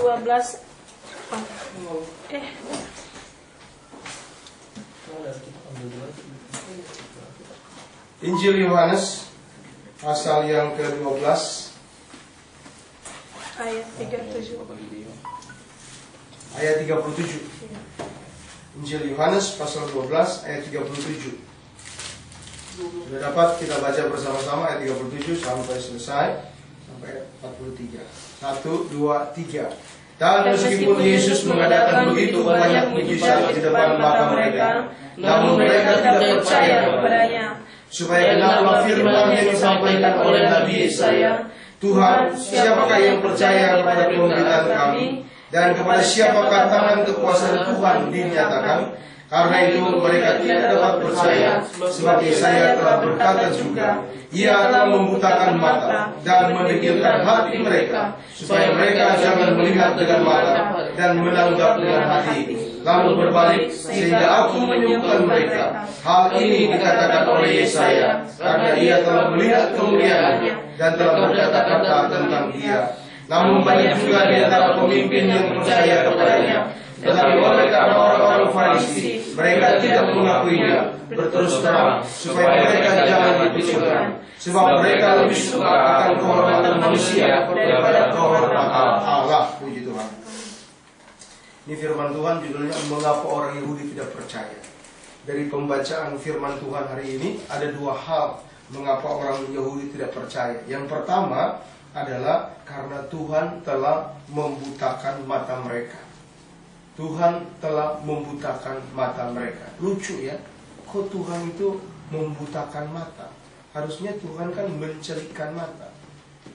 12. Injil Yohanes pasal yang ke-12 Ayat 37. ayat 37. Injil Yohanes pasal 12 ayat 37. Sudah dapat kita baca bersama-sama ayat 37 sampai selesai, sampai ayat 43. 1, 2, 3. Dan meskipun Yesus mengadakan begitu banyak mujizat di depan mata mereka, namun mereka tidak percaya kepadanya. Supaya kenapa firman yang disampaikan oleh Nabi Yesaya, Tuhan, siapakah yang percaya kepada pemberitaan kami, dan kepada siapakah tangan kekuasaan Tuhan dinyatakan? Karena itu mereka tidak dapat percaya, sebab Yesaya telah berkata juga, Ia telah membutakan mata dan mendegilkan hati mereka, supaya mereka jangan melihat dengan mata dan menanggap dengan hati, lalu berbalik sehingga aku menyembuhkan mereka. Hal ini dikatakan oleh Yesaya, karena ia telah melihat kemuliaannya dan telah berkata-kata tentang dia. Namun banyak juga di antara pemimpin yang percaya kepadanya. Tetapi oleh karena orang-orang Farisi, mereka tidak mengakuinya berterus terang, supaya mereka jangan dipicurkan. Sebab mereka lebih suka akan kehormatan manusia daripada kehormatan Allah. Puji Tuhan. Ini firman Tuhan judulnya mengapa orang Yahudi tidak percaya. Dari pembacaan firman Tuhan hari ini ada dua hal mengapa orang Yahudi tidak percaya. Yang pertama adalah karena Tuhan telah membutakan mata mereka. Tuhan telah membutakan mata mereka. Lucu ya, kok Tuhan itu membutakan mata? Harusnya Tuhan kan mencelikkan mata.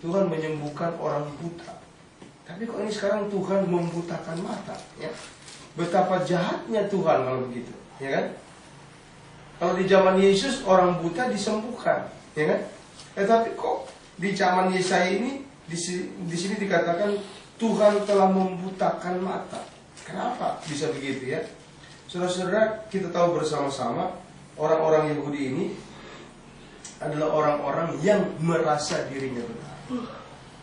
Tuhan menyembuhkan orang buta. Tapi kok ini sekarang Tuhan membutakan mata, ya? Betapa jahatnya Tuhan kalau begitu, ya kan? Kalau di zaman Yesus orang buta disembuhkan, ya kan? Tapi kok di zaman Yesaya ini di sini dikatakan Tuhan telah membutakan mata. Kenapa bisa begitu ya? Saudara-saudara, kita tahu bersama-sama orang-orang Yahudi ini adalah orang-orang yang merasa dirinya benar.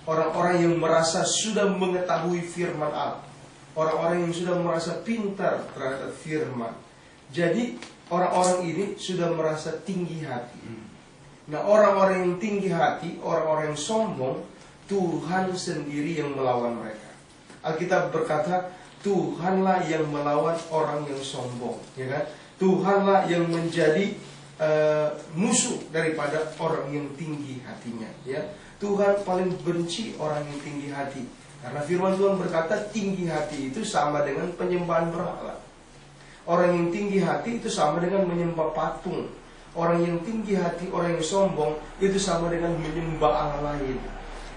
Orang-orang yang merasa sudah mengetahui firman Allah. Orang-orang yang sudah merasa pintar terhadap firman. Jadi orang-orang ini sudah merasa tinggi hati. Nah, orang-orang yang tinggi hati, orang-orang yang sombong, Tuhan sendiri yang melawan mereka. Alkitab berkata, Tuhanlah yang melawan orang yang sombong, ya kan? Tuhanlah yang menjadi musuh daripada orang yang tinggi hatinya, ya. Tuhan paling benci orang yang tinggi hati, karena firman Tuhan berkata tinggi hati itu sama dengan penyembahan berhala. Orang yang tinggi hati itu sama dengan menyembah patung. Orang yang tinggi hati, orang yang sombong itu sama dengan menyembah Allah lain.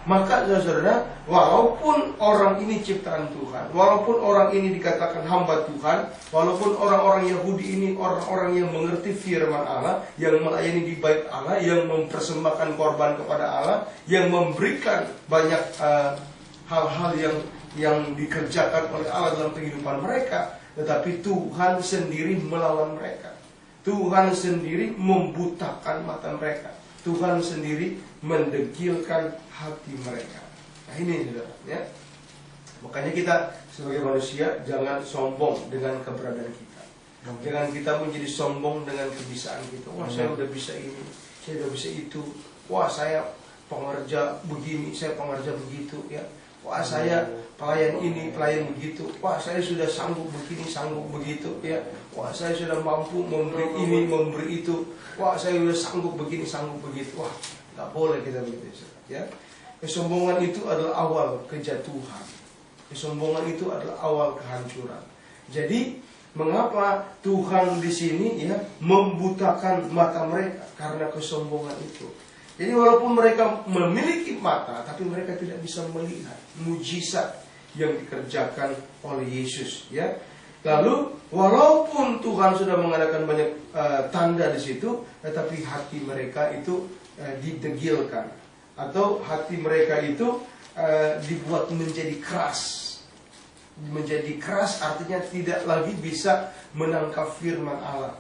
Maka saudara, walaupun orang ini ciptaan Tuhan, walaupun orang ini dikatakan hamba Tuhan, walaupun orang-orang Yahudi ini orang-orang yang mengerti firman Allah, yang melayani di bait Allah, yang mempersembahkan korban kepada Allah, yang memberikan banyak hal-hal yang dikerjakan oleh Allah dalam kehidupan mereka, tetapi Tuhan sendiri melawan mereka. Tuhan sendiri membutakan mata mereka. Tuhan sendiri mendegilkan hati mereka. Nah ini saudara, ya. Makanya kita sebagai manusia jangan sombong dengan keberadaan kita. Jangan kita menjadi sombong dengan kebisaan kita. Wah, saya udah bisa ini, saya udah bisa itu. Wah, saya pengerja begini, saya pengerja begitu, ya. Wah, saya pelayan ini, pelayan begitu. Wah, saya sudah sanggup begini, sanggup begitu, ya. Wah, saya sudah mampu memberi ini, memberi itu. Wah, saya sudah sanggup begini, sanggup begitu. Wah, nggak boleh kita begitu, ya. Kesombongan itu adalah awal kejatuhan. Kesombongan itu adalah awal kehancuran. Jadi, mengapa Tuhan di sini ya membutakan mata mereka? Karena kesombongan itu. Jadi walaupun mereka memiliki mata, tapi mereka tidak bisa melihat mujizat yang dikerjakan oleh Yesus, ya. Lalu walaupun Tuhan sudah mengadakan banyak tanda di situ, tetapi hati mereka itu didegilkan, atau hati mereka itu dibuat menjadi keras. Menjadi keras artinya tidak lagi bisa menangkap firman Allah.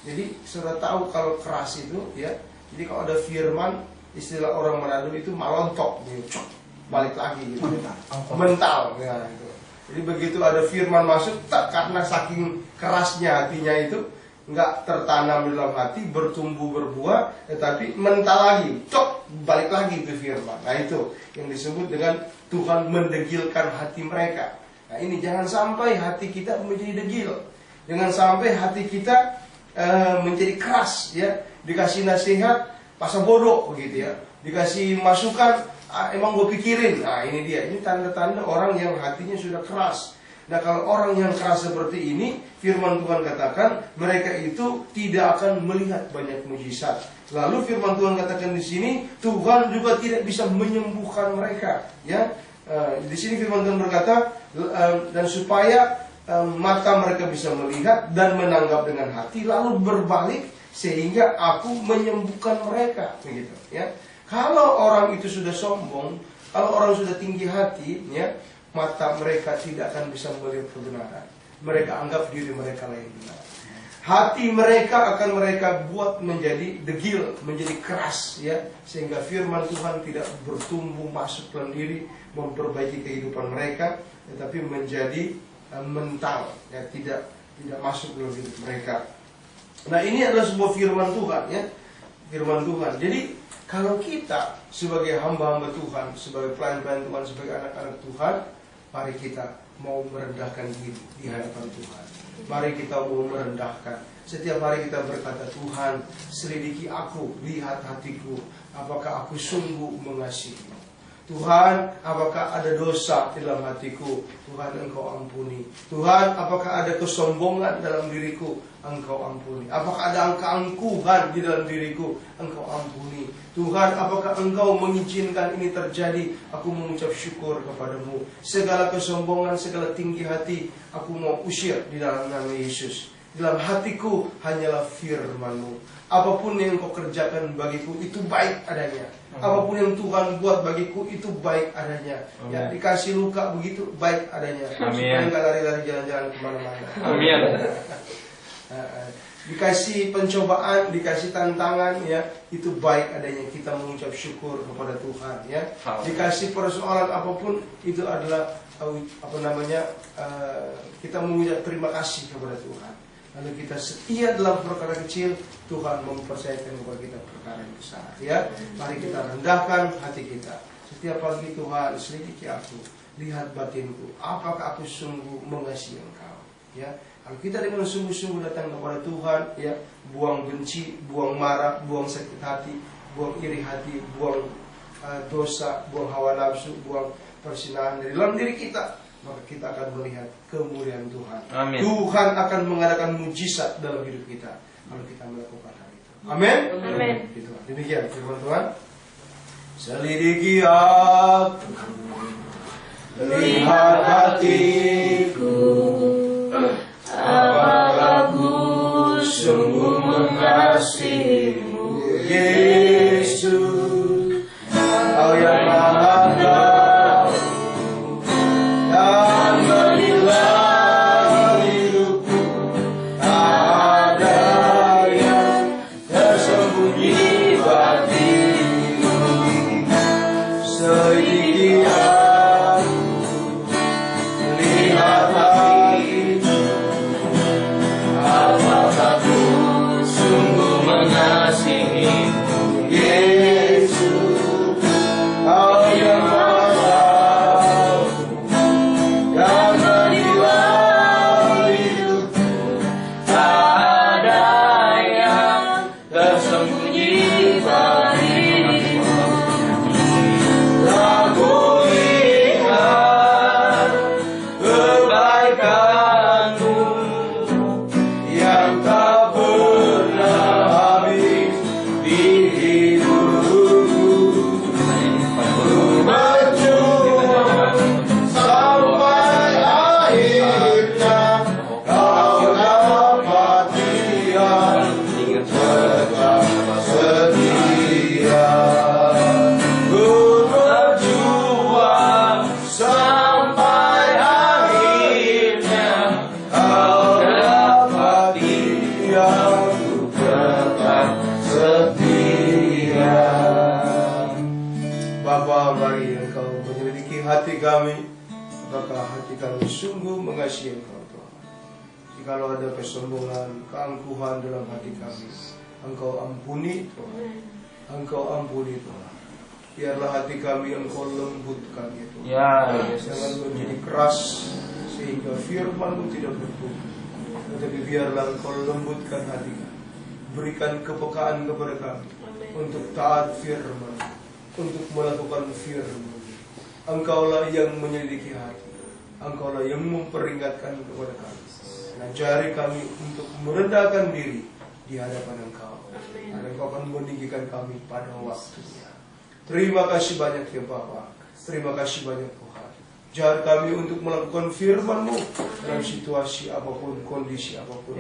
Jadi saudara tahu kalau keras itu, ya. Jadi kalau ada firman, istilah orang Manado itu malontok, gitu. balik lagi gitu. Mental ya, gitu. Jadi begitu ada firman masuk, tak, karena saking kerasnya hatinya itu nggak tertanam dalam hati, bertumbuh berbuah, tetapi mental lagi, cok, balik lagi ke firman. Nah itu yang disebut dengan Tuhan mendegilkan hati mereka. Nah ini jangan sampai hati kita menjadi degil, jangan sampai hati kita menjadi keras ya. Dikasih nasihat pasang bodoh begitu ya, dikasih masukan emang gue pikirin. Nah ini dia, ini tanda-tanda orang yang hatinya sudah keras. Nah kalau orang yang keras seperti ini, firman Tuhan katakan mereka itu tidak akan melihat banyak mujizat. Lalu firman Tuhan katakan di sini, Tuhan juga tidak bisa menyembuhkan mereka ya. Di sini firman Tuhan berkata, dan supaya mata mereka bisa melihat dan menanggap dengan hati, lalu berbalik sehingga aku menyembuhkan mereka begitu ya. Kalau orang itu sudah sombong, kalau orang sudah tinggi hati ya, mata mereka tidak akan bisa melihat kebenaran. Mereka anggap diri mereka yang benar. Hati mereka akan mereka buat menjadi degil, menjadi keras ya, sehingga firman Tuhan tidak bertumbuh masuk dalam diri, memperbaiki kehidupan mereka, tetapi menjadi mental ya, tidak masuk dalam hidup mereka. Nah ini adalah sebuah firman Tuhan ya, firman Tuhan. Jadi kalau kita sebagai hamba-hamba Tuhan, sebagai pelayan-pelayan Tuhan, sebagai anak-anak Tuhan, mari kita mau merendahkan diri di hadapan Tuhan. Mari kita mau merendahkan. Setiap hari kita berkata, Tuhan selidiki aku, lihat hatiku, apakah aku sungguh mengasihi. Tuhan, apakah ada dosa di dalam hatiku? Tuhan, Engkau ampuni. Tuhan, apakah ada kesombongan dalam diriku? Engkau ampuni. Apakah ada keangkuhan di dalam diriku? Engkau ampuni. Tuhan, apakah Engkau mengizinkan ini terjadi? Aku mengucap syukur kepadamu. Segala kesombongan, segala tinggi hati, aku mau usir di dalam nama Yesus. Dalam hatiku hanyalah firman-Mu. Apapun yang Engkau kerjakan bagiku itu baik adanya. Apapun yang Tuhan buat bagiku itu baik adanya. Ya, dikasih luka begitu baik adanya. Supaya enggak lari-lari jalan-jalan kemana-mana. Amin. Dikasih pencobaan, dikasih tantangan ya, itu baik adanya. Kita mengucap syukur kepada Tuhan ya. Dikasih persoalan apapun itu adalah kita mengucap terima kasih kepada Tuhan. Lalu kita setia dalam perkara kecil, Tuhan mempercayakan kepada kita perkara yang besar ya. Mari kita rendahkan hati kita. Setiap pagi, Tuhan selidiki aku, lihat batinku, apakah aku sungguh mengasihi Engkau ya. Kalau kita dengan sungguh-sungguh datang kepada Tuhan ya, buang benci, buang marah, buang sakit hati, buang iri hati, buang dosa, buang hawa nafsu, buang persinahan dari dalam diri kita, maka kita akan melihat kemuliaan Tuhan. Amin. Tuhan akan mengadakan mujizat dalam hidup kita kalau kita melakukan hal itu. Amin. Amin. Gitu. Demikian firman Tuhan. Selidiki aku, lihat hatiku, apakah aku sungguh mengasihimu, Yesus, Kau yang Maha Tahu dan menilai hidupku. Tak ada yang tersembunyi bagimu. Selidiki aku, lihat hatiku, apakah aku sungguh mengasihimu, maka hati kami sungguh mengasihi Engkau Tuhan. Jikalau ada kesombongan, keangkuhan dalam hati kami, Engkau ampuni Tuhan. Engkau ampuni Tuhan. Biarlah hati kami Engkau lembutkan ya Tuhan. Jangan menjadi keras sehingga firman-Mu tidak bertumbuh. Tetapi biarlah Engkau lembutkan hati kami. Berikan kepekaan kepada kami untuk taat firman, untuk melakukan firman. Engkaulah yang menyelidiki hati. Engkaulah yang memperingatkan kepada kami. Ajari kami untuk merendahkan diri di hadapan Engkau. Dan Engkau akan meninggikan kami pada waktunya. Terima kasih banyak ya Bapa. Terima kasih banyak Tuhan. Ajar kami untuk melakukan firman-Mu dalam situasi apapun, kondisi apapun.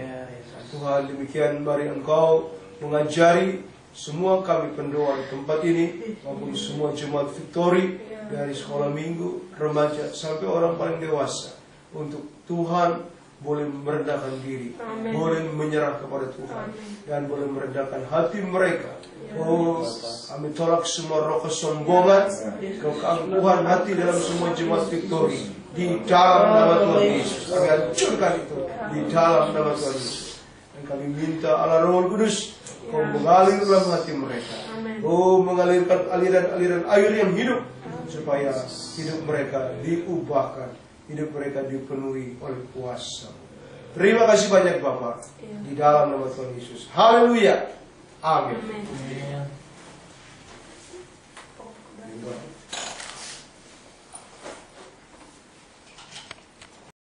Tuhan, demikian mari Engkau mengajari semua kami pendoa di tempat ini maupun semua jemaat Victory dari sekolah minggu, remaja sampai orang paling dewasa, untuk Tuhan boleh merendahkan diri, boleh menyerah kepada Tuhan, dan boleh merendahkan hati mereka. Oh, kami tolak semua roh kesombongan, keangkuhan hati dalam semua jemaat Victory di dalam nama Tuhan Yesus. Kami hancurkan itu di dalam nama Tuhan Yesus. Dan kami minta Allah Roh Kudus, Kau mengalir dalam hati mereka. Oh, mengalirkan aliran-aliran air yang hidup, supaya hidup mereka diubahkan, hidup mereka dipenuhi oleh kuasa. Terima kasih banyak Bapak, di dalam nama Tuhan Yesus. Haleluya. Amin.